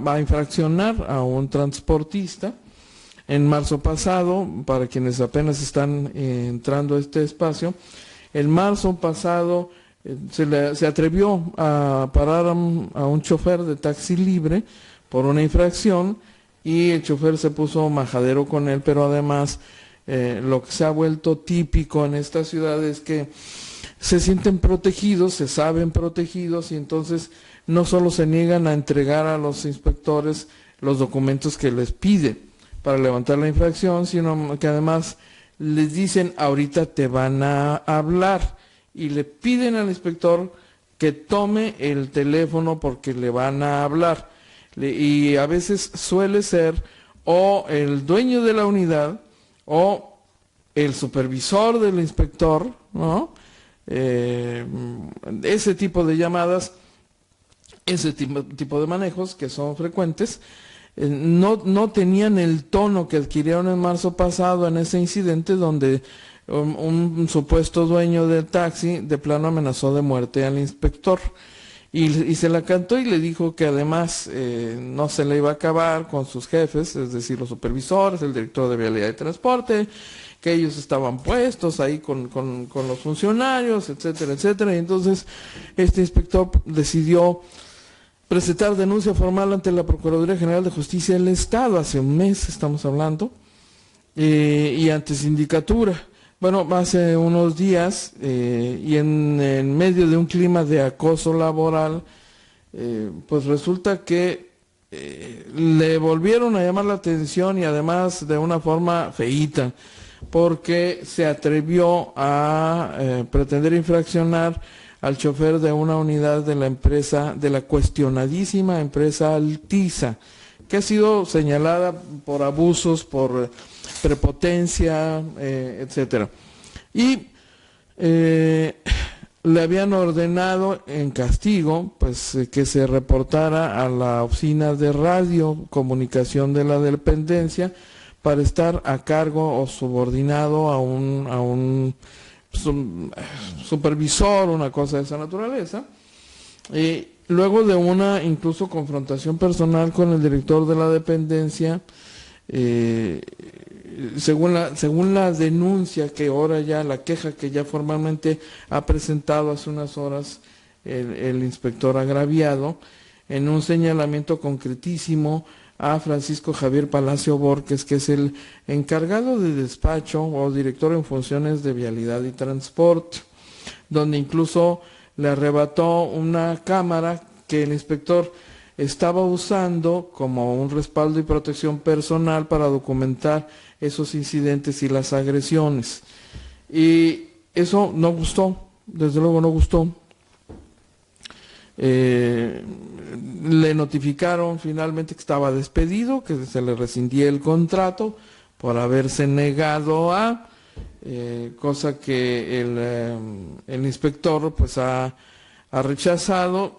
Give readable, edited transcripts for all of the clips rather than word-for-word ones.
a infraccionar a un transportista. En marzo pasado, para quienes apenas están entrando a este espacio, en marzo pasado se atrevió a parar a un chofer de taxi libre por una infracción y el chofer se puso majadero con él, pero además lo que se ha vuelto típico en esta ciudad es que se sienten protegidos, se saben protegidos y entonces no solo se niegan a entregar a los inspectores los documentos que les pide para levantar la infracción, sino que además les dicen ahorita te van a hablar y le piden al inspector que tome el teléfono porque le van a hablar. Y a veces suele ser o el dueño de la unidad o el supervisor del inspector, ¿no? Ese tipo de llamadas, ese tipo de manejos que son frecuentes, no tenían el tono que adquirieron en marzo pasado en ese incidente donde un supuesto dueño del taxi de plano amenazó de muerte al inspector y se la cantó y le dijo que además no se le iba a acabar con sus jefes, es decir, los supervisores, el director de vialidad y transporte, que ellos estaban puestos ahí con los funcionarios, etcétera, etcétera. Y entonces este inspector decidió presentar denuncia formal ante la Procuraduría General de Justicia del Estado, hace un mes estamos hablando, y ante sindicatura. Bueno, hace unos días, y en medio de un clima de acoso laboral, pues resulta que le volvieron a llamar la atención y además de una forma feíta, porque se atrevió a pretender infraccionar al chofer de una unidad de la empresa, de la cuestionadísima empresa Altiza, que ha sido señalada por abusos, por prepotencia, etcétera. Y le habían ordenado en castigo, pues, que se reportara a la oficina de radio comunicación de la dependencia para estar a cargo o subordinado a un supervisor, una cosa de esa naturaleza. Luego de una incluso confrontación personal con el director de la dependencia, según la denuncia que ahora ya, la queja que ya formalmente ha presentado hace unas horas el inspector agraviado, en un señalamiento concretísimo a Francisco Javier Palacio Borges, que es el encargado de despacho o director en funciones de vialidad y transporte, donde incluso le arrebató una cámara que el inspector estaba usando como un respaldo y protección personal para documentar esos incidentes y las agresiones. Y eso no gustó, desde luego no gustó. Le notificaron finalmente que estaba despedido, que se le rescindía el contrato por haberse negado a, cosa que el inspector pues ha rechazado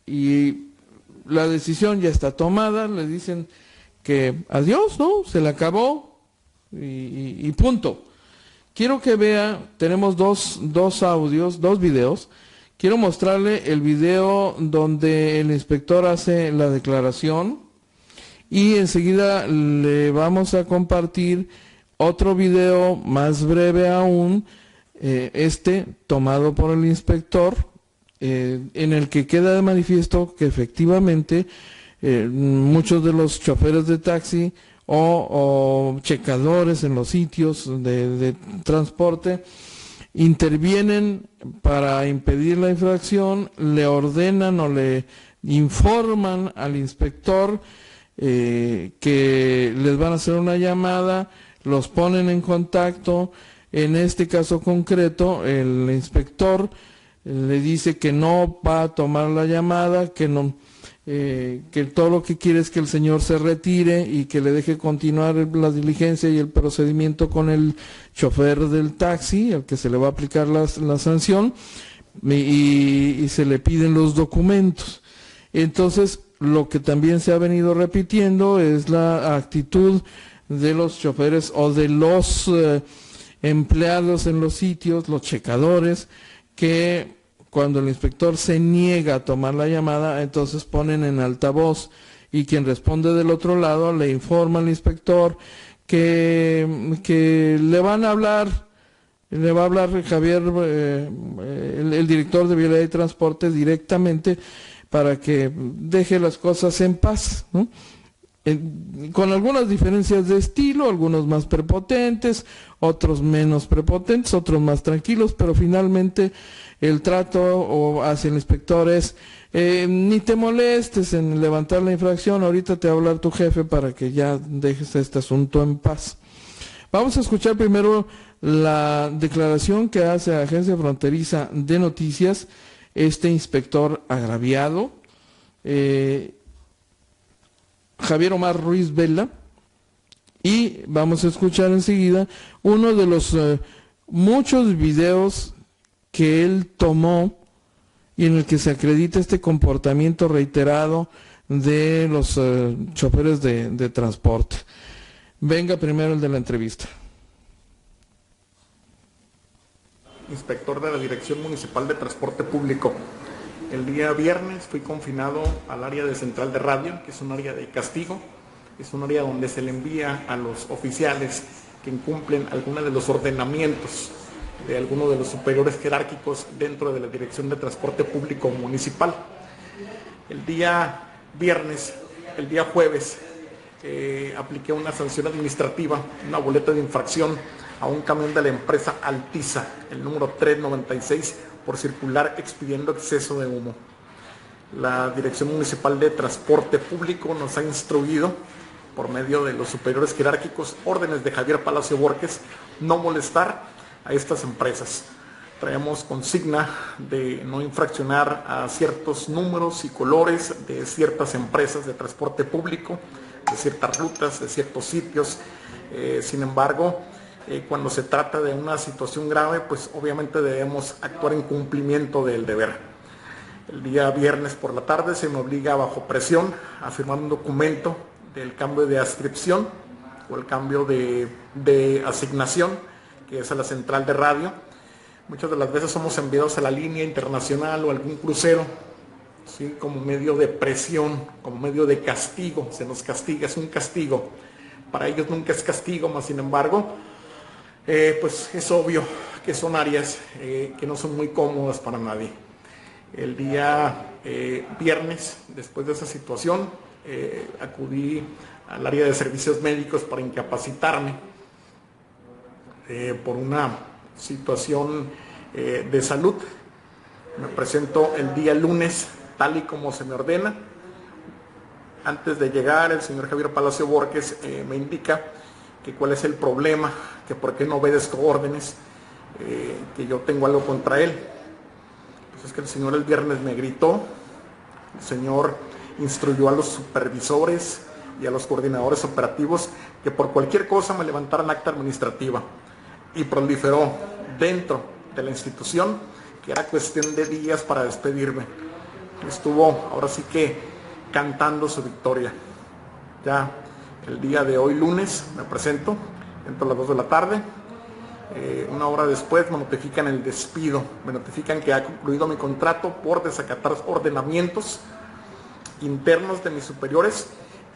y la decisión ya está tomada. Le dicen que adiós, ¿no? Se le acabó y punto. Quiero que vea, tenemos dos audios, dos videos. Quiero mostrarle el video donde el inspector hace la declaración y enseguida le vamos a compartir otro video más breve aún, tomado por el inspector, en el que queda de manifiesto que efectivamente muchos de los choferes de taxi o checadores en los sitios de transporte intervienen para impedir la infracción, le ordenan o le informan al inspector que les van a hacer una llamada, los ponen en contacto. En este caso concreto, el inspector le dice que no va a tomar la llamada, que no, que todo lo que quiere es que el señor se retire y que le deje continuar la diligencia y el procedimiento con el chofer del taxi, al que se le va a aplicar la sanción, y se le piden los documentos. Entonces, lo que también se ha venido repitiendo es la actitud de los choferes o de los empleados en los sitios, los checadores, que cuando el inspector se niega a tomar la llamada, entonces ponen en altavoz y quien responde del otro lado le informa al inspector que le van a hablar, le va a hablar Javier, el director de Vialidad y Transporte directamente para que deje las cosas en paz, ¿no? Con algunas diferencias de estilo, algunos más prepotentes, otros menos prepotentes, otros más tranquilos, pero finalmente el trato hacia el inspector es ni te molestes en levantar la infracción, ahorita te va a hablar tu jefe para que ya dejes este asunto en paz. Vamos a escuchar primero la declaración que hace a Agencia Fronteriza de Noticias este inspector agraviado, Javier Omar Ruiz Vela, y vamos a escuchar enseguida uno de los muchos videos que él tomó y en el que se acredita este comportamiento reiterado de los choferes de transporte. Venga primero el de la entrevista. Inspector de la Dirección Municipal de Transporte Público. El día viernes fui confinado al área de central de radio, que es un área de castigo. Es un área donde se le envía a los oficiales que incumplen algunos de los ordenamientos de algunos de los superiores jerárquicos dentro de la Dirección de Transporte Público Municipal. El día viernes, el día jueves, apliqué una sanción administrativa, una boleta de infracción a un camión de la empresa Altiza, el número 396, por circular expidiendo exceso de humo. La Dirección Municipal de Transporte Público nos ha instruido, por medio de los superiores jerárquicos, órdenes de Javier Palacio Borges, no molestar a estas empresas. Traemos consigna de no infraccionar a ciertos números y colores de ciertas empresas de transporte público, de ciertas rutas, de ciertos sitios. Sin embargo, cuando se trata de una situación grave, pues obviamente debemos actuar en cumplimiento del deber. El día viernes por la tarde se me obliga bajo presión a firmar un documento del cambio de adscripción o el cambio de asignación, que es a la central de radio. Muchas de las veces somos enviados a la línea internacional o algún crucero, ¿sí?, como medio de presión, como medio de castigo. Se nos castiga, es un castigo. Para ellos nunca es castigo, mas sin embargo, pues es obvio que son áreas que no son muy cómodas para nadie. El día viernes, después de esa situación, acudí al área de servicios médicos para incapacitarme por una situación de salud. Me presento el día lunes, tal y como se me ordena. Antes de llegar, el señor Javier Palacio Borges me indica que cuál es el problema, que por qué no obedezco órdenes, que yo tengo algo contra él. Pues es que el señor el viernes me gritó, el señor instruyó a los supervisores y a los coordinadores operativos que por cualquier cosa me levantaran acta administrativa, y proliferó dentro de la institución que era cuestión de días para despedirme. Estuvo ahora sí que cantando su victoria. Ya el día de hoy, lunes, me presento, entro a las 2 de la tarde. Una hora después me notifican el despido, me notifican que ha concluido mi contrato por desacatar ordenamientos internos de mis superiores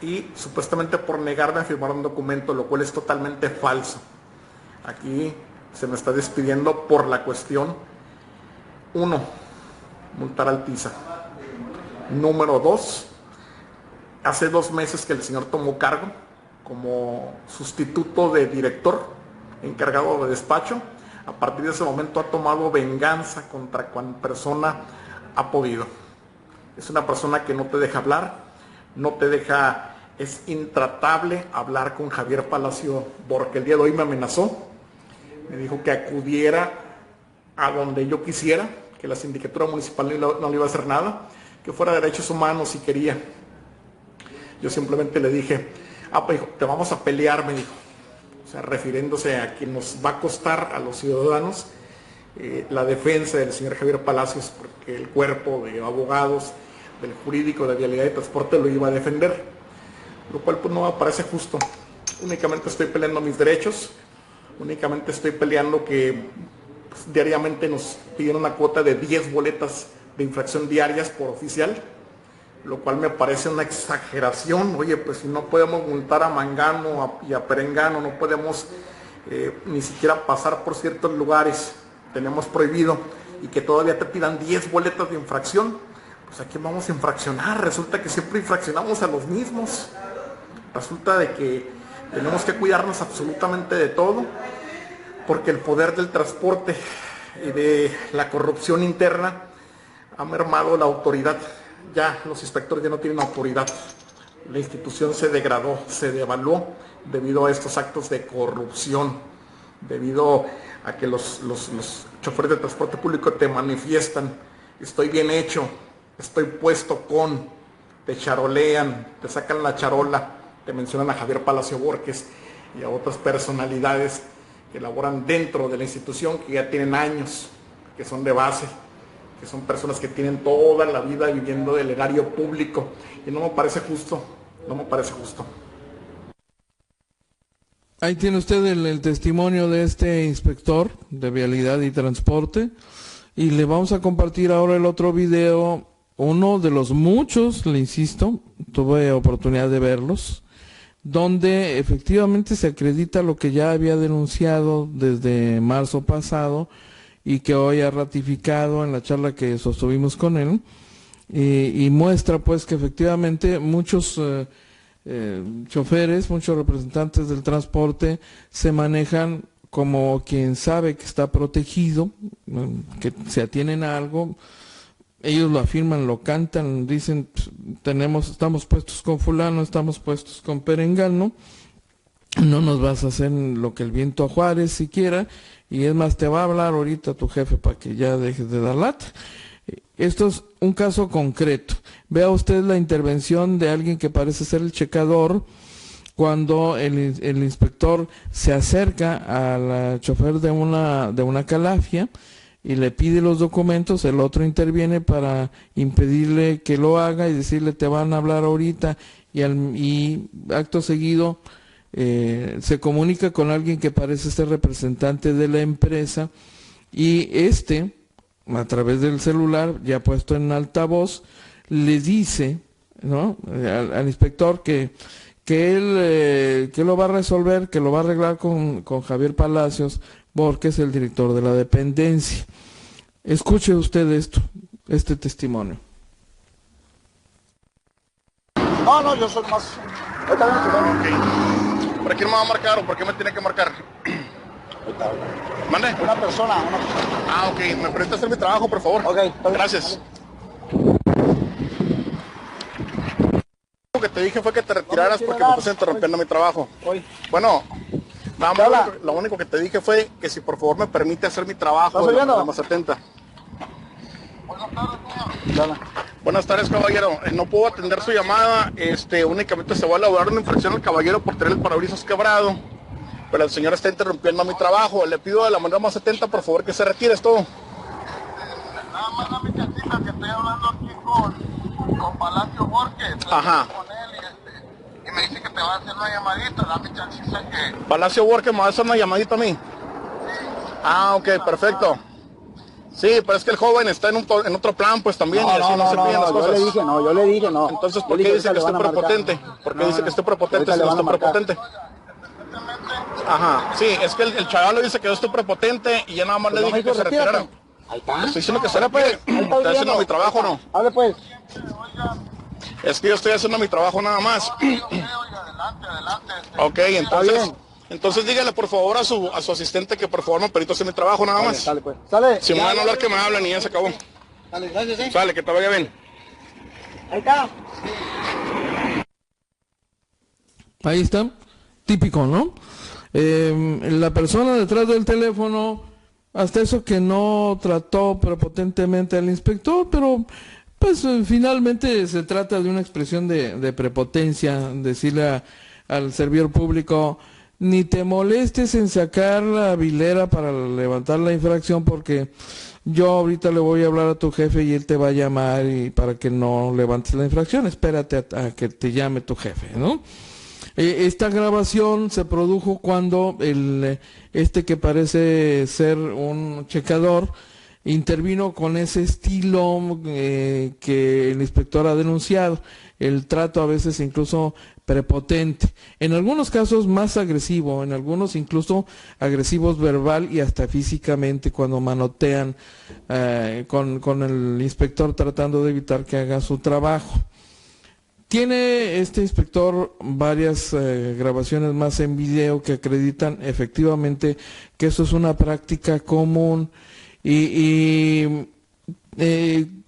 y supuestamente por negarme a firmar un documento, lo cual es totalmente falso. Aquí se me está despidiendo por la cuestión 1, multar a Altiza. Número 2, hace 2 meses que el señor tomó cargo como sustituto de director, encargado de despacho. A partir de ese momento ha tomado venganza contra cuanta persona ha podido. Es una persona que no te deja hablar, no te deja, es intratable hablar con Javier Palacio, porque el día de hoy me amenazó, me dijo que acudiera a donde yo quisiera, que la sindicatura municipal no le iba a hacer nada, que fuera de derechos humanos si quería. Yo simplemente le dije, pues hijo, te vamos a pelear, me dijo. O sea, refiriéndose a que nos va a costar a los ciudadanos la defensa del señor Javier Palacios, porque el cuerpo de abogados del jurídico de Vialidad y Transporte lo iba a defender, lo cual pues no me parece justo. Únicamente estoy peleando mis derechos, únicamente estoy peleando que pues, diariamente nos pidieron una cuota de 10 boletas de infracción diarias por oficial. lo cual me parece una exageración. Oye, pues si no podemos multar a Mangano y a Perengano, no podemos ni siquiera pasar por ciertos lugares, tenemos prohibido, y que todavía te pidan 10 boletas de infracción, pues ¿a quién vamos a infraccionar? Resulta que siempre infraccionamos a los mismos. Resulta de que tenemos que cuidarnos absolutamente de todo, porque el poder del transporte y de la corrupción interna ha mermado la autoridad. Ya los inspectores ya no tienen autoridad. La institución se degradó, se devaluó debido a estos actos de corrupción, debido a que los choferes de transporte público te manifiestan: estoy bien hecho, estoy puesto con, te charolean, te sacan la charola, te mencionan a Javier Palacio Borges y a otras personalidades que laboran dentro de la institución, que ya tienen años, que son de base, que son personas que tienen toda la vida viviendo del erario público, y no me parece justo, no me parece justo. Ahí tiene usted el testimonio de este inspector de vialidad y transporte, y le vamos a compartir ahora el otro video, uno de los muchos, le insisto, tuve oportunidad de verlos, donde efectivamente se acredita lo que ya había denunciado desde marzo pasado y que hoy ha ratificado en la charla que sostuvimos con él, y muestra pues que efectivamente muchos choferes, muchos representantes del transporte se manejan como quien sabe que está protegido, que se atienen a algo. Ellos lo afirman, lo cantan, dicen, estamos puestos con fulano, estamos puestos con perengano, no nos vas a hacer lo que el viento a Juárez siquiera, y es más, te va a hablar ahorita tu jefe para que ya dejes de dar lata. Esto es un caso concreto. Vea usted la intervención de alguien que parece ser el checador, cuando el inspector se acerca al chofer de una calafia y le pide los documentos. El otro interviene para impedirle que lo haga y decirle: te van a hablar ahorita, y acto seguido se comunica con alguien que parece ser representante de la empresa, y a través del celular ya puesto en altavoz le dice, ¿no?, al inspector que él lo va a resolver, que lo va a arreglar con Javier Palacios Borges, el director de la dependencia. Escuche usted este testimonio. No, yo soy más. Okay. ¿Para quién me va a marcar o por qué me tiene que marcar? ¿Mande? Una persona. Ah, ok. ¿Me permite hacer mi trabajo, por favor? Ok. Gracias. Lo que te dije fue que te retiraras porque me estás interrumpiendo mi trabajo. Bueno, nada más lo único que te dije fue que si por favor me permite hacer mi trabajo de la manera más atenta. Buenas tardes, caballero. No puedo atender su llamada. Únicamente se va a elaborar una infracción al caballero por tener el parabrisas quebrado. Pero el señor está interrumpiendo mi trabajo. Le pido de la manera más atenta, por favor, que se retire. Es todo. Nada más dame chancita, que estoy hablando aquí con Palacio Borges. Ajá. Con él y me dice que te va a hacer una llamadita. Dame chancita que... Palacio Borges, ¿me va a hacer una llamadita a mí? Sí. Ah, ok, perfecto. Sí, pero es que el joven está en otro plan, pues también, y así no se piden las cosas. Yo le dije no. Entonces, ¿por qué dice que estoy prepotente? ¿Por qué dice que estoy prepotente si no estoy prepotente? Ajá, sí, es que el chaval le dice que yo estoy prepotente y ya nada más le dije que se retirara. Ahí está. Estoy diciendo que se retire. ¿Estoy haciendo mi trabajo o no? Hable pues. Es que yo estoy haciendo mi trabajo nada más. Adelante. Ok, entonces dígale por favor a su asistente que por favor me permita hacer mi trabajo nada más. Sale pues. Sale. Si me van a hablar que me hablen y ya se acabó. Dale, gracias, Sale, que te vaya bien. Ahí está. Ahí está, típico, ¿no? La persona detrás del teléfono, hasta eso que no trató prepotentemente al inspector, pero pues finalmente se trata de una expresión de prepotencia, decirle al servidor público: ni te molestes en sacar la vilera para levantar la infracción, porque yo ahorita le voy a hablar a tu jefe y él te va a llamar, y para que no levantes la infracción, espérate a que te llame tu jefe, ¿no? Esta grabación se produjo cuando que parece ser un checador intervino con ese estilo que el inspector ha denunciado, el trato a veces incluso prepotente, en algunos casos más agresivo, en algunos incluso agresivos verbal y hasta físicamente cuando manotean con el inspector tratando de evitar que haga su trabajo. Tiene este inspector varias grabaciones más en video que acreditan efectivamente que eso es una práctica común y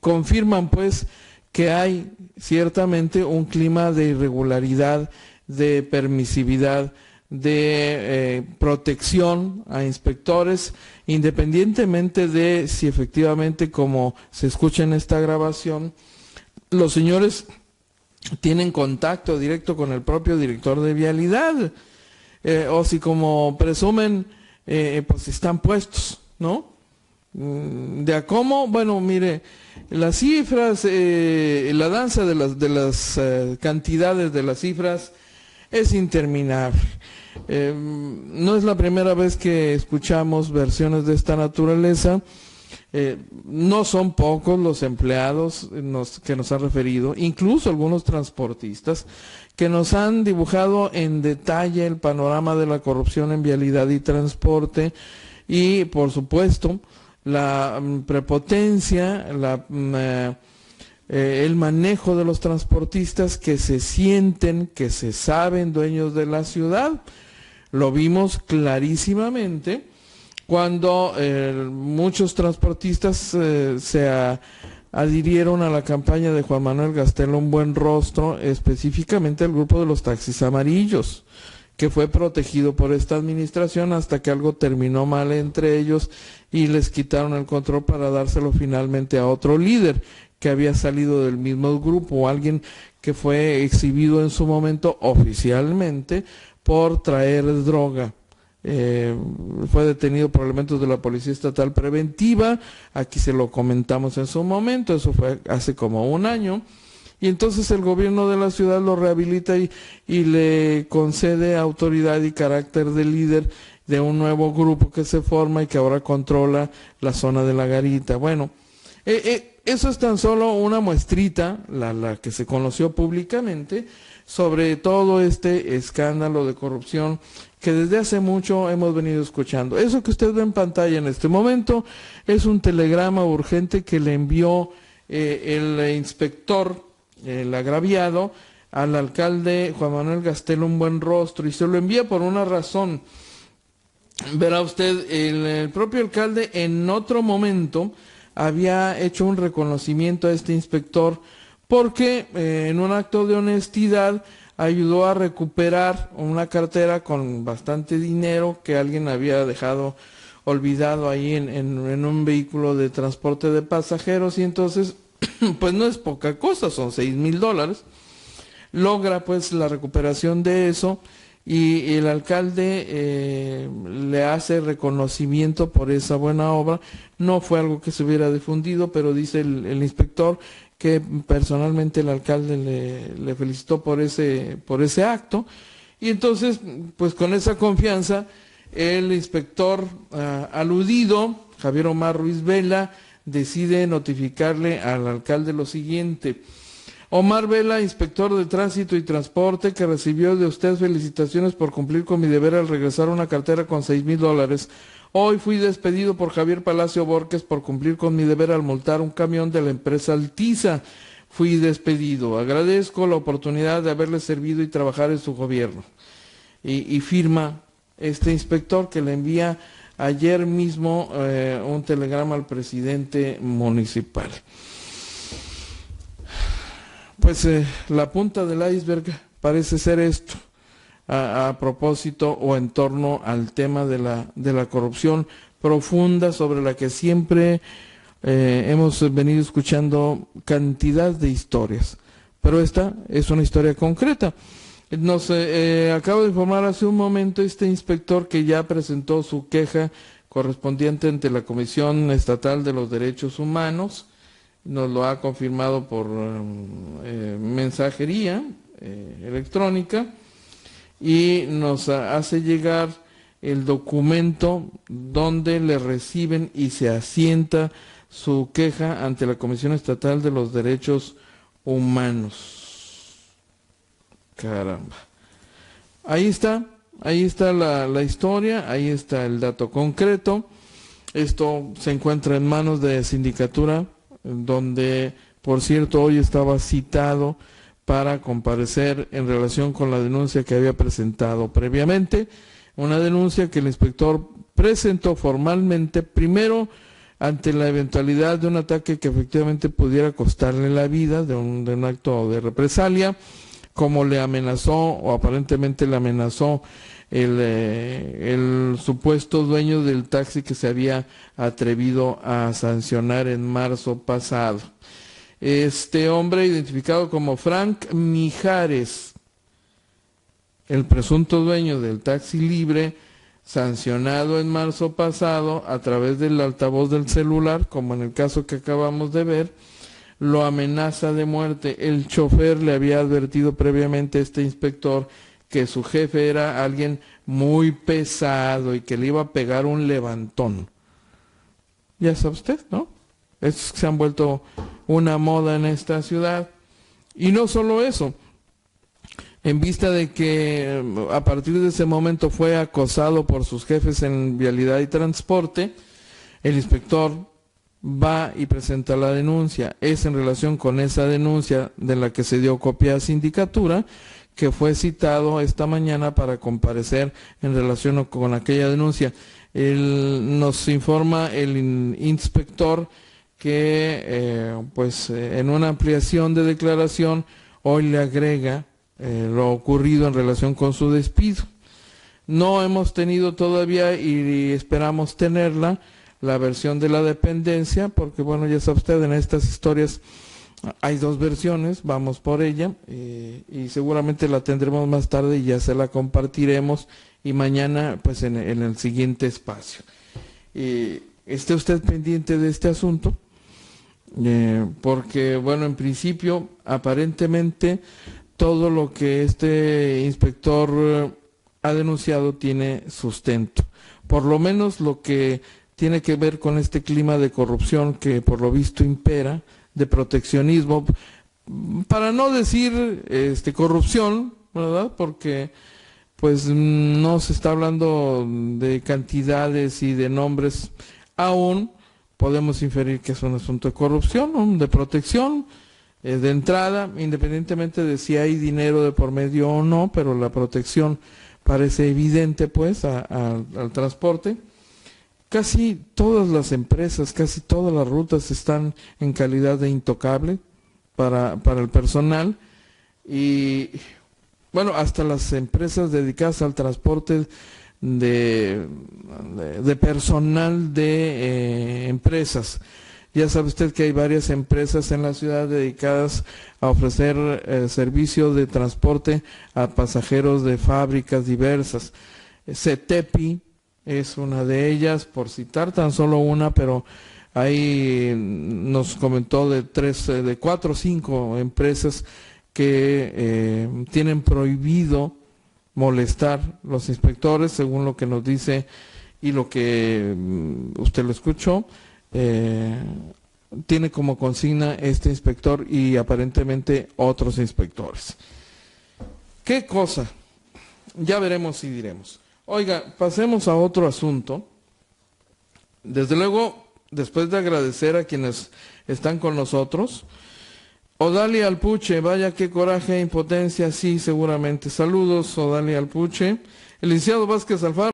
confirman pues que hay ciertamente un clima de irregularidad, de permisividad, de protección a inspectores, independientemente de si efectivamente, como se escucha en esta grabación, los señores tienen contacto directo con el propio director de vialidad, o si como presumen, pues están puestos, ¿no? De a cómo, bueno, mire, las cifras, la danza de las cantidades de las cifras es interminable. No es la primera vez que escuchamos versiones de esta naturaleza. No son pocos los empleados que nos han referido, incluso algunos transportistas, que nos han dibujado en detalle el panorama de la corrupción en vialidad y transporte y, por supuesto, la prepotencia, el manejo de los transportistas que se sienten, que se saben dueños de la ciudad. Lo vimos clarísimamente cuando muchos transportistas se adhirieron a la campaña de Juan Manuel Gastelum Buenrostro, específicamente el grupo de los taxis amarillos, que fue protegido por esta administración hasta que algo terminó mal entre ellos y les quitaron el control para dárselo finalmente a otro líder que había salido del mismo grupo, alguien que fue exhibido en su momento oficialmente por traer droga. Fue detenido por elementos de la Policía Estatal Preventiva, aquí se lo comentamos en su momento, eso fue hace como un año, y entonces el gobierno de la ciudad lo rehabilita y le concede autoridad y carácter de líder de un nuevo grupo que se forma y que ahora controla la zona de la garita. Bueno, eso es tan solo una muestrita, la que se conoció públicamente, sobre todo este escándalo de corrupción que desde hace mucho hemos venido escuchando. Eso que usted ve en pantalla en este momento es un telegrama urgente que le envió el inspector, el agraviado, al alcalde Juan Manuel Gastelum Buenrostro, y se lo envía por una razón. Verá usted, el propio alcalde en otro momento había hecho un reconocimiento a este inspector porque en un acto de honestidad ayudó a recuperar una cartera con bastante dinero que alguien había dejado olvidado ahí en un vehículo de transporte de pasajeros, y entonces pues no es poca cosa, son $6,000. Logra pues la recuperación de eso y el alcalde le hace reconocimiento por esa buena obra. No fue algo que se hubiera difundido, pero dice el inspector que personalmente el alcalde le felicitó por ese acto, y entonces pues con esa confianza el inspector aludido, Javier Omar Ruiz Vela, decide notificarle al alcalde lo siguiente: Omar Vela, inspector de Tránsito y Transporte, que recibió de usted felicitaciones por cumplir con mi deber al regresar una cartera con $6,000. Hoy fui despedido por Javier Palacio Borges por cumplir con mi deber al multar un camión de la empresa Altiza. Fui despedido. Agradezco la oportunidad de haberle servido y trabajar en su gobierno. Y firma este inspector, que le envía ayer mismo un telegrama al presidente municipal. Pues la punta del iceberg parece ser esto, a propósito o en torno al tema de la corrupción profunda, sobre la que siempre hemos venido escuchando cantidad de historias, pero esta es una historia concreta. Nos acabo de informar hace un momento este inspector que ya presentó su queja correspondiente ante la Comisión Estatal de los Derechos Humanos. Nos lo ha confirmado por mensajería electrónica, y nos hace llegar el documento donde le reciben y se asienta su queja ante la Comisión Estatal de los Derechos Humanos. Caramba. Ahí está la historia, ahí está el dato concreto. Esto se encuentra en manos de Sindicatura, donde, por cierto, hoy estaba citado para comparecer en relación con la denuncia que había presentado previamente, una denuncia que el inspector presentó formalmente, primero ante la eventualidad de un ataque que efectivamente pudiera costarle la vida, de un acto de represalia, como le amenazó, o aparentemente le amenazó, el supuesto dueño del taxi que se había atrevido a sancionar en marzo pasado. Este hombre, identificado como Frank Mijares, el presunto dueño del taxi libre, sancionado en marzo pasado a través del altavoz del celular, como en el caso que acabamos de ver, lo amenaza de muerte. El chofer le había advertido previamente a este inspector que su jefe era alguien muy pesado y que le iba a pegar un levantón. Ya sabe usted, ¿no? Estos que se han vuelto una moda en esta ciudad. Y no solo eso, en vista de que a partir de ese momento fue acosado por sus jefes en vialidad y transporte, el inspector va y presenta la denuncia. Es en relación con esa denuncia de la que se dio copia a Sindicatura, que fue citado esta mañana para comparecer en relación con aquella denuncia. Nos informa el inspector que en una ampliación de declaración hoy le agrega lo ocurrido en relación con su despido. No hemos tenido todavía, y esperamos tenerla, la versión de la dependencia, porque bueno, ya sabe usted, en estas historias hay dos versiones, vamos por ella, y seguramente la tendremos más tarde y ya se la compartiremos, y mañana pues en el siguiente espacio. Esté usted pendiente de este asunto, porque bueno, en principio, aparentemente, todo lo que este inspector ha denunciado tiene sustento, por lo menos lo que tiene que ver con este clima de corrupción que por lo visto impera, de proteccionismo, para no decir corrupción, ¿verdad? Porque pues no se está hablando de cantidades y de nombres aún, podemos inferir que es un asunto de corrupción, ¿no? De protección, de entrada, independientemente de si hay dinero de por medio o no, pero la protección parece evidente pues al transporte. Casi todas las empresas, casi todas las rutas están en calidad de intocable para el personal, y bueno, hasta las empresas dedicadas al transporte de personal de empresas. Ya sabe usted que hay varias empresas en la ciudad dedicadas a ofrecer servicio de transporte a pasajeros de fábricas diversas. CETEPI es una de ellas, por citar tan solo una, pero ahí nos comentó de 4 o 5 empresas que tienen prohibido molestar los inspectores, según lo que nos dice y lo que usted lo escuchó. Tiene como consigna este inspector y aparentemente otros inspectores. ¿Qué cosa? Ya veremos y diremos. Oiga, pasemos a otro asunto. Desde luego, después de agradecer a quienes están con nosotros, Odalia Alpuche, vaya qué coraje e impotencia, sí, seguramente. Saludos, Odalia Alpuche. El licenciado Vázquez Alfaro.